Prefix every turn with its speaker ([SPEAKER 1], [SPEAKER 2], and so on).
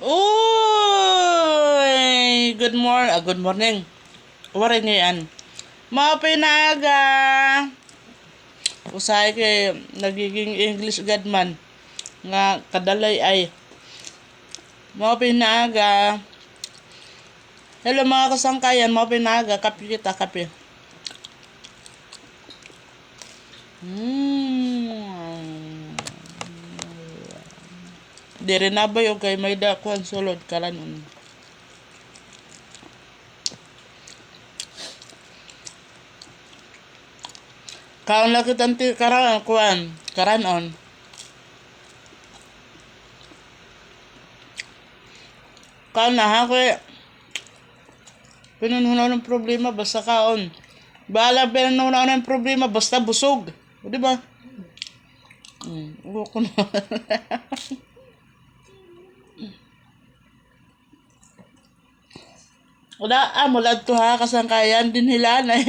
[SPEAKER 1] Uy! Good morning. Wari niya yan. Mga pinaga. Usahay kay nagiging English gadman. Nga kadalay ay. Mga pinaga. Hello mga kasangkayan, mga pinaga. Kape kita, kape. Diri na ba yung kay may dakuan sulod karanon. Kaon laki tanti karan kuan karanon. Kaon na ha kay pinununaw ng problema basta kaon. Bahala pinununaw ng problema basta busog. O di ba? Ugo ko na. Wala, mulad to ha, kasangkayan din hila na